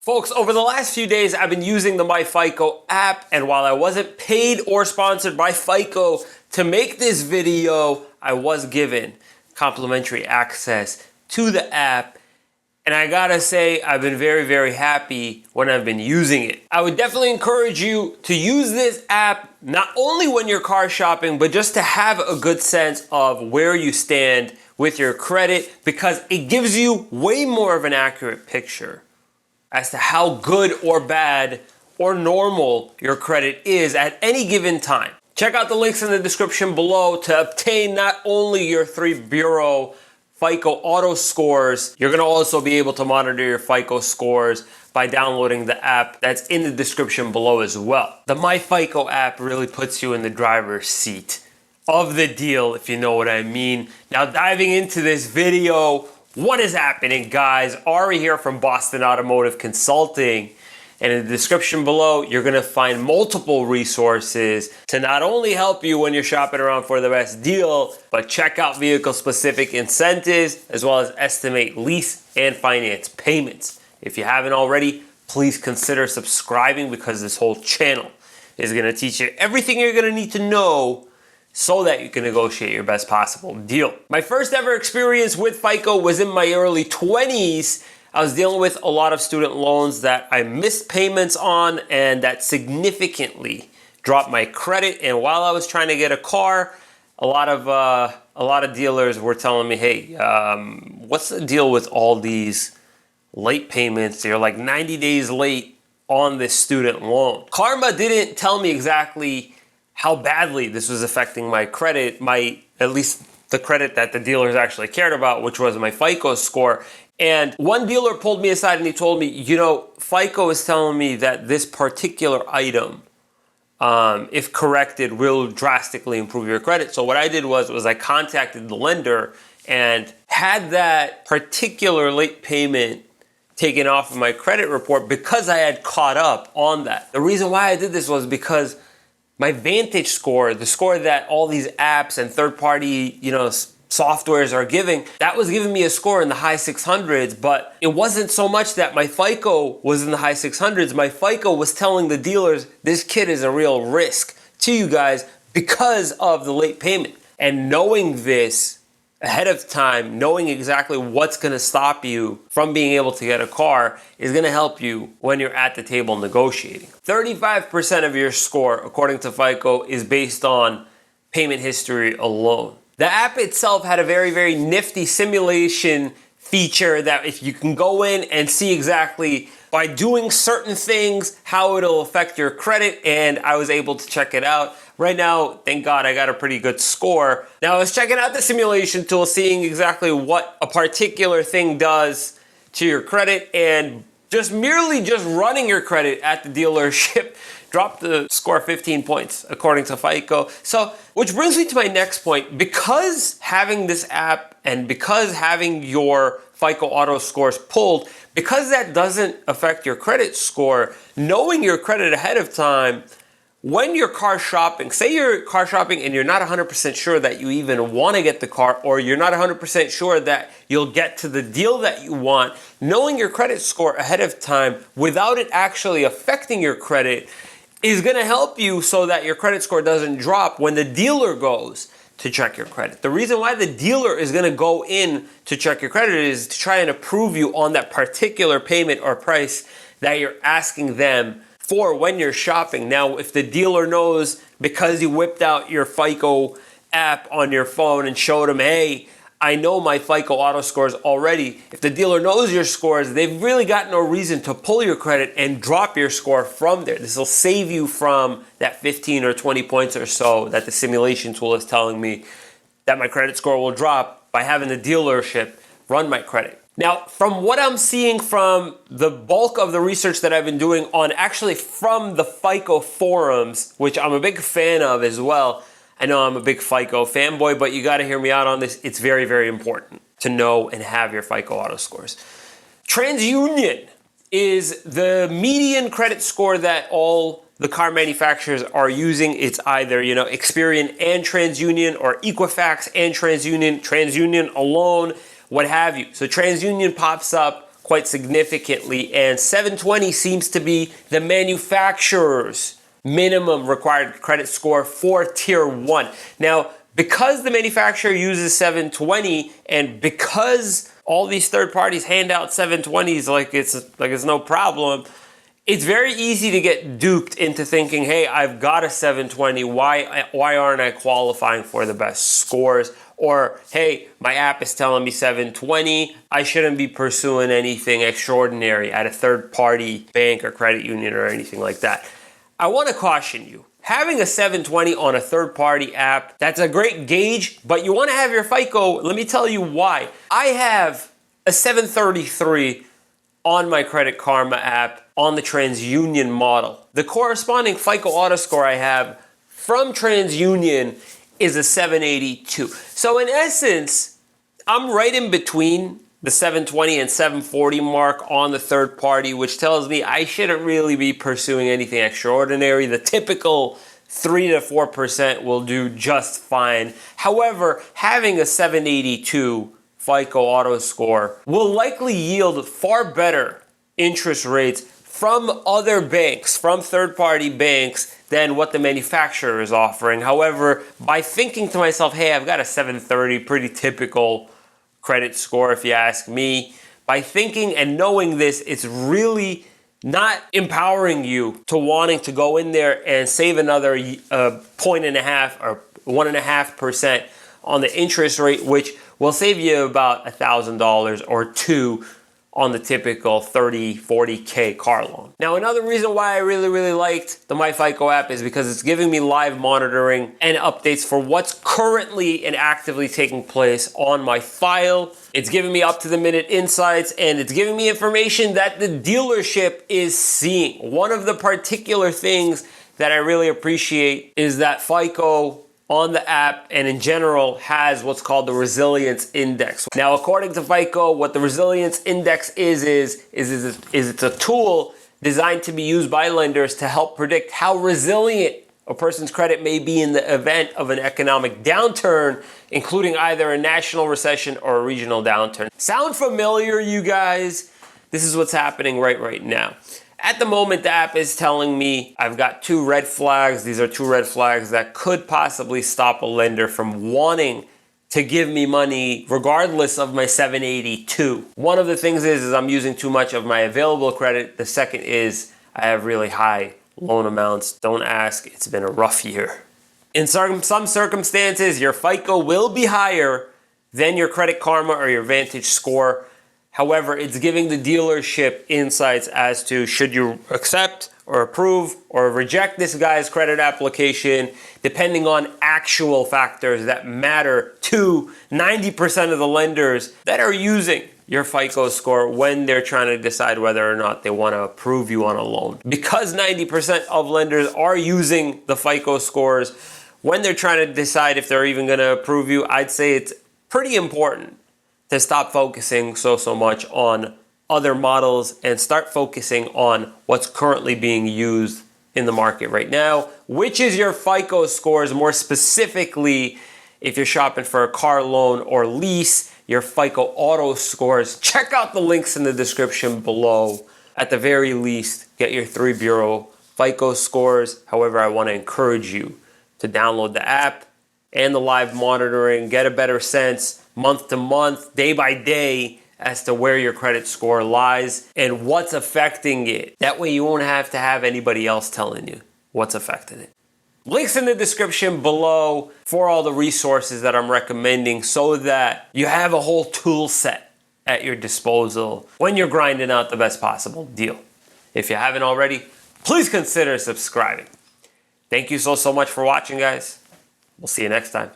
Folks, over the last few days, I've been using the MyFICO app, and while I wasn't paid or sponsored by FICO to make this video, I was given complimentary access to the app, and I gotta say, I've been very, very happy when I've been using it. I would definitely encourage you to use this app, not only when you're car shopping, but just to have a good sense of where you stand with your credit, because it gives you way more of an accurate picture as to how good or bad or normal your credit is at any given time. Check out the links in the description below to obtain not only your 3-bureau FICO auto scores, you're gonna also be able to monitor your FICO scores by downloading the app that's in the description below as well. The MyFICO app really puts you in the driver's seat of the deal, if you know what I mean. Now, diving into this video, what is happening, guys? Ari here from Boston Automotive Consulting. And in the description below, you're gonna find multiple resources to not only help you when you're shopping around for the best deal, but check out vehicle-specific incentives, as well as estimate lease and finance payments. If you haven't already, please consider subscribing, because this whole channel is gonna teach you everything you're gonna need to know so that you can negotiate your best possible deal. My first ever experience with FICO was in my early 20s. I was dealing with a lot of student loans that I missed payments on and that significantly dropped my credit. And while I was trying to get a car, a lot of dealers were telling me, hey, what's the deal with all these late payments? You're like 90 days late on this student loan. Karma didn't tell me exactly how badly this was affecting my credit, at least the credit that the dealers actually cared about, which was my FICO score. And one dealer pulled me aside and he told me, you know, FICO is telling me that this particular item, if corrected, will drastically improve your credit. So what I did was I contacted the lender and had that particular late payment taken off of my credit report because I had caught up on that. The reason why I did this was because my Vantage score, the score that all these apps and third-party, softwares are giving, that was giving me a score in the high 600s, but it wasn't so much that my FICO was in the high 600s. My FICO was telling the dealers, this kid is a real risk to you guys because of the late payment. And knowing this ahead of time, knowing exactly what's gonna stop you from being able to get a car is gonna help you when you're at the table negotiating. 35% of your score, according to FICO, is based on payment history alone. The app itself had a very, very nifty simulation feature that if you can go in and see exactly by doing certain things how it'll affect your credit, and I was able to check it out. Right now, thank God, I got a pretty good score. Now I was checking out the simulation tool, seeing exactly what a particular thing does to your credit, and merely running your credit at the dealership dropped the score 15 points according to FICO. So, which brings me to my next point. Because having this app and because having your FICO auto scores pulled, because that doesn't affect your credit score, knowing your credit ahead of time, when you're car shopping, say you're car shopping and you're not 100% sure that you even want to get the car, or you're not 100% sure that you'll get to the deal that you want, knowing your credit score ahead of time without it actually affecting your credit is going to help you so that your credit score doesn't drop when the dealer goes to check your credit. The reason why the dealer is going to go in to check your credit is to try and approve you on that particular payment or price that you're asking them for when you're shopping. Now, if the dealer knows because you whipped out your FICO app on your phone and showed them, hey, I know my FICO auto scores already. If the dealer knows your scores, they've really got no reason to pull your credit and drop your score from there. This will save you from that 15 or 20 points or so that the simulation tool is telling me that my credit score will drop by having the dealership run my credit. Now, from what I'm seeing from the bulk of the research that I've been doing on actually from the FICO forums, which I'm a big fan of as well. I know I'm a big FICO fanboy, but you gotta hear me out on this. It's very, very important to know and have your FICO auto scores. Transunion is the median credit score that all the car manufacturers are using. It's either, Experian and Transunion, or Equifax and Transunion, Transunion alone, what have you. So Transunion pops up quite significantly, and 720 seems to be the manufacturer's minimum required credit score for tier 1. Now, because the manufacturer uses 720 and because all these third parties hand out 720s like it's no problem, it's very easy to get duped into thinking, hey, I've got a 720, why aren't I qualifying for the best scores? Or, hey, my app is telling me 720, I shouldn't be pursuing anything extraordinary at a third-party bank or credit union or anything like that. I want to caution you. Having a 720 on a third-party app, that's a great gauge, but you want to have your FICO. Let me tell you why. I have a 733 on my Credit Karma app on the Transunion model. The corresponding FICO auto score I have from Transunion is a 782. So in essence, I'm right in between the 720 and 740 mark on the third party, which tells me I shouldn't really be pursuing anything extraordinary. The typical 3 to 4% will do just fine. However, having a 782 FICO auto score will likely yield far better interest rates from other banks, from third-party banks, than what the manufacturer is offering. However, by thinking to myself, hey, I've got a 730, pretty typical credit score if you ask me, by thinking and knowing this, it's really not empowering you to wanting to go in there and save another 1.5% or 1.5% on the interest rate, which will save you about $1,000 or $2,000 on the typical 30, 40K car loan. Now, another reason why I really liked the MyFICO app is because it's giving me live monitoring and updates for what's currently and actively taking place on my file. It's giving me up-to-the-minute insights, and it's giving me information that the dealership is seeing. One of the particular things that I really appreciate is that FICO on the app and in general has what's called the resilience index. Now, according to FICO, what the resilience index is it's a tool designed to be used by lenders to help predict how resilient a person's credit may be in the event of an economic downturn, including either a national recession or a regional downturn. Sound familiar, you guys? This is what's happening right now. At the moment, the app is telling me I've got 2 red flags. These are 2 red flags that could possibly stop a lender from wanting to give me money regardless of my 782. One of the things is I'm using too much of my available credit. The second is I have really high loan amounts. Don't ask, it's been a rough year. In some circumstances, your FICO will be higher than your Credit Karma or your Vantage score. However, it's giving the dealership insights as to should you accept or approve or reject this guy's credit application, depending on actual factors that matter to 90% of the lenders that are using your FICO score when they're trying to decide whether or not they want to approve you on a loan. Because 90% of lenders are using the FICO scores when they're trying to decide if they're even going to approve you, I'd say it's pretty important to stop focusing so much on other models and start focusing on what's currently being used in the market right now, which is your FICO scores. More specifically, if you're shopping for a car loan or lease, your FICO auto scores. Check out the links in the description below. At the very least, get your 3 bureau FICO scores. However, I want to encourage you to download the app and the live monitoring, get a better sense month to month, day by day, as to where your credit score lies and what's affecting it. That way you won't have to have anybody else telling you what's affecting it. Links in the description below for all the resources that I'm recommending so that you have a whole tool set at your disposal when you're grinding out the best possible deal. If you haven't already, please consider subscribing. Thank you so much for watching, guys. We'll see you next time.